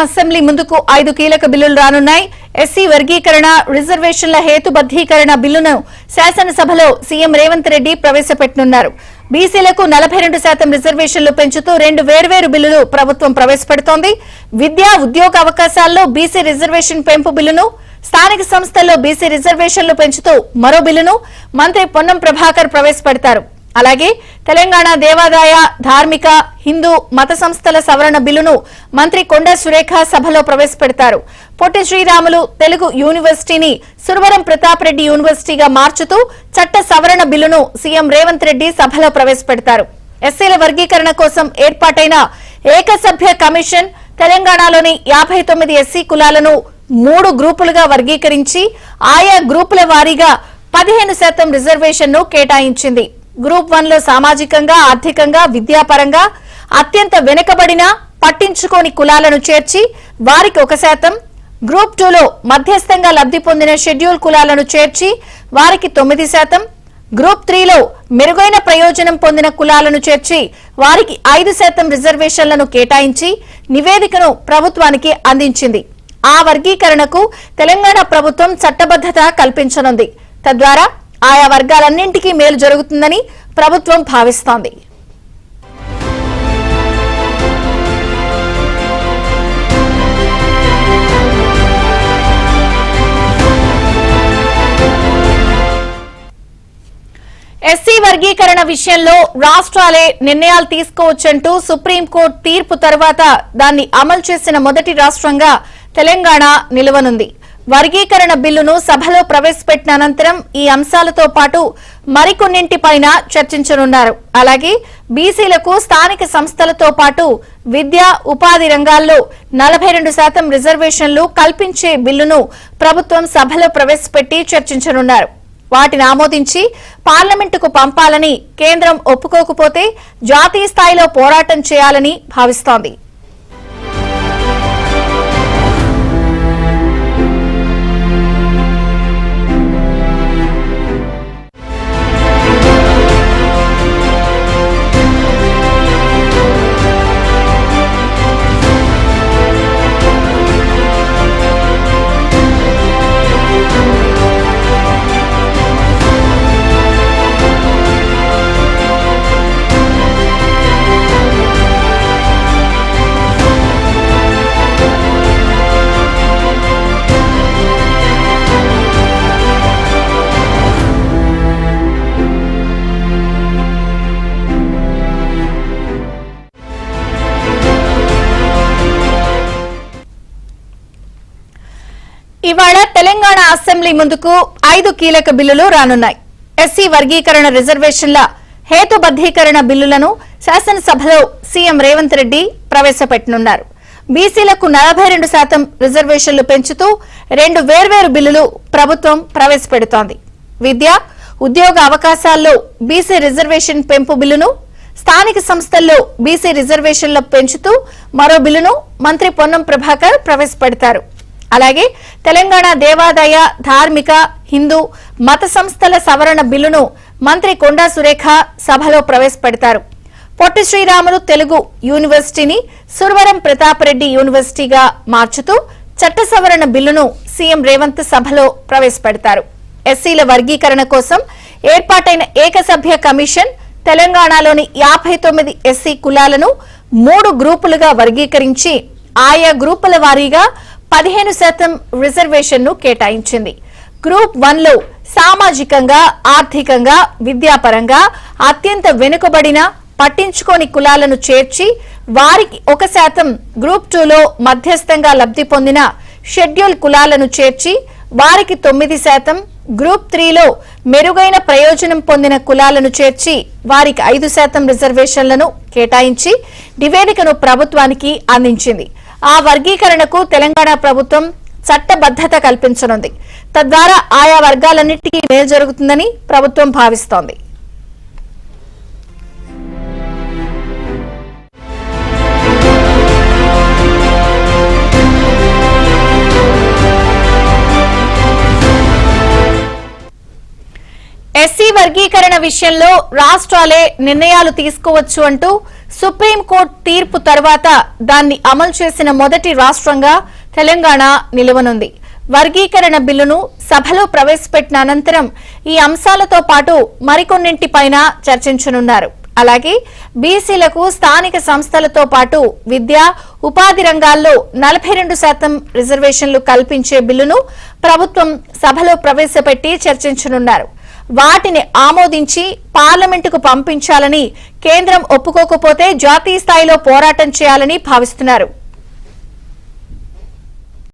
Assembly ముందుకు 5 కీలక బిల్లులు రానున్నాయి. ఎస్సీ వర్గీకరణ, రిజర్వేషన్ల హేతుబద్ధీకరణ బిల్లును శాసనసభలో సీఎం రేవంత్ రెడ్డి ప్రవేశపెట్టనున్నారు. బీసీలకు 42% రిజర్వేషన్లు పెంచుతూ 2 వేర్వేరు బిల్లులు ప్రభుత్వం ప్రవేశపెడుతోంది. విద్యా ఉద్యోగ అవకాశాల్లో బీసీ రిజర్వేషన్ పెంపు బిల్లును, స్థానిక సంస్థల్లో బీసీ రిజర్వేషన్లు పెంచుతూ మరో బిల్లును మంత్రి పొన్నం ప్రభాకర్ ప్రవేశపెడతారు. అలాగే తెలంగాణ దేవాదాయ, ధార్మిక, హిందూ మత సంస్థల సవరణ బిల్లును మంత్రి కొండా సురేఖ సభలో ప్రవేశపెడతారు. పొట్టి శ్రీరాములు తెలుగు యూనివర్సిటీని సురవరం ప్రతాప్ రెడ్డి యూనివర్సిటీగా మార్చుతూ చట్ట సవరణ బిల్లును సీఎం రేవంత్ రెడ్డి సభలో ప్రవేశపెడతారు. ఎస్సీల వర్గీకరణ కోసం ఏర్పాటైన ఏకసభ్య కమిషన్ తెలంగాణలోని 59 ఎస్సీ కులాలను 3 గ్రూపులుగా వర్గీకరించి ఆయా గ్రూపుల వారీగా 15% రిజర్వేషన్ను కేటాయించింది. గ్రూప్ 1 లో సామాజికంగా, ఆర్థికంగా, విద్యాపరంగా అత్యంత వెనుకబడిన, పట్టించుకోని కులాలను చేర్చి వారికి 1%, గ్రూప్ 2 లో మధ్యస్థంగా లబ్ధి పొందిన షెడ్యూల్ కులాలను చేర్చి వారికి 9%, గ్రూప్ 3 లో మెరుగైన ప్రయోజనం పొందిన కులాలను చేర్చి వారికి 5% రిజర్వేషన్లను కేటాయించి నివేదికను ప్రభుత్వానికి అందించింది. ఆ వర్గీకరణకు తెలంగాణ ప్రభుత్వం చట్టబద్ధత కల్పించనుంది. తద్వారా ఆయా వర్గాలన్నింటికీ మేలు జరుగుతుందని ప్రభుత్వం భావిస్తోంది. ఎస్సీ వర్గీకరణ విషయంలో రాష్ట్రాలే నిర్ణయాలు తీసుకోవచ్చంటూ సుప్రీంకోర్టు తీర్పు తర్వాత దాన్ని అమలు చేసిన మొదటి రాష్ట్రంగా తెలంగాణ నిలవనుంది. వర్గీకరణ బిల్లును సభలో ప్రవేశపెట్టిన అనంతరం ఈ అంశాలతో పాటు మరికొన్నింటిపైన చర్చించనున్నారు. అలాగే బీసీలకు స్థానిక సంస్థలతో పాటు విద్యా, ఉపాధి రంగాల్లో 42% రిజర్వేషన్లు కల్పించే బిల్లును ప్రభుత్వం సభలో ప్రవేశపెట్టి చర్చించనున్నారు. వాటిని ఆమోదించి పార్లమెంటుకు పంపాలని కేంద్రం ఒప్పుకోకపోతే జాతీయ స్థాయిలో పోరాటం చేయాలని భావిస్తోంది. ఇవాళ తెలంగాణ అసెంబ్లీ ముందుకు 5 కీలక బిల్లులు రానున్నాయి. ఎస్సీ వర్గీకరణ, రిజర్వేషన్ల హేతుబద్ధీకరణ బిల్లులను శాసనసభలో సీఎం రేవంత్ రెడ్డి ప్రవేశపెట్టనున్నారు. బీసీలకు 42% రిజర్వేషన్లు పెంచుతూ 2 వేర్వేరు బిల్లులు ప్రభుత్వం ప్రవేశపెడుతోంది. విద్యా, ఉద్యోగ అవకాశాల్లో బీసీ రిజర్వేషన్ పెంపు బిల్లును, స్థానిక సంస్థల్లో బీసీ రిజర్వేషన్ల పెంచుతూ మరో బిల్లును మంత్రి పొన్నం ప్రభాకర్ ప్రవేశపెడతారు. అలాగే తెలంగాణ దేవాదాయ, ధార్మిక, హిందూ మత సంస్థల సవరణ బిల్లును మంత్రి కొండా సురేఖ సభలో ప్రవేశపెడతారు. పొట్టి శ్రీరాములు తెలుగు యూనివర్సిటీని సురవరం ప్రతాప్ రెడ్డి యూనివర్సిటీగా మార్చుతూ చట్ట సవరణ బిల్లును సీఎం రేవంత్ సభలో ప్రవేశపెడతారు. ఎస్సీల వర్గీకరణ కోసం ఏర్పాటైన ఏకసభ్య కమిషన్ తెలంగాణలోని 59 ఎస్సీ కులాలను 3 గ్రూపులుగా వర్గీకరించి ఆయా గ్రూపుల వారీగా 15% రిజర్వేషన్ను కేటాయించింది. గ్రూప్ 1 లో సామాజికంగా, ఆర్థికంగా, విద్యాపరంగా అత్యంత వెనుకబడిన, పట్టించుకోని కులాలను చేర్చి వారికి 1%, గ్రూప్ 2 లో మధ్యస్థంగా లబ్ధి పొందిన షెడ్యూల్ కులాలను చేర్చి వారికి 9%, గ్రూప్ 3 లో మెరుగైన ప్రయోజనం పొందిన కులాలను చేర్చి వారికి 5% రిజర్వేషన్లను కేటాయించి నివేదికను ప్రభుత్వానికి అందించింది. ఆ వర్గీకరణకు తెలంగాణ ప్రభుత్వం చట్టబద్ధత కల్పించనుంది. తద్వారా ఆయా వర్గాలన్నింటికీ మేలు జరుగుతుందని ప్రభుత్వం భావిస్తోంది. ఎస్సీ వర్గీకరణ విషయంలో రాష్ట్రాలే నిర్ణయాలు తీసుకోవచ్చు అంటూ సుప్రీంకోర్టు తీర్పు తర్వాత దాన్ని అమలు చేసిన మొదటి రాష్ట్రంగా తెలంగాణ నిలవనుంది. వర్గీకరణ బిల్లును సభలో ప్రవేశపెట్టిన అనంతరం ఈ అంశాలతో పాటు మరికొన్నింటిపైన చర్చించనున్నారు. అలాగే బీసీలకు స్థానిక సంస్థలతో పాటు విద్య, ఉపాధి రంగాల్లో 42% రిజర్వేషన్లు కల్పించే బిల్లును ప్రభుత్వం సభలో ప్రవేశపెట్టి చర్చించనున్నారు. వాటిని ఆమోదించి పార్లమెంటుకు పంపించాలని, కేంద్రం ఒప్పుకోకపోతే జాతీయ స్థాయిలో పోరాటం చేయాలని భావిస్తున్నారు.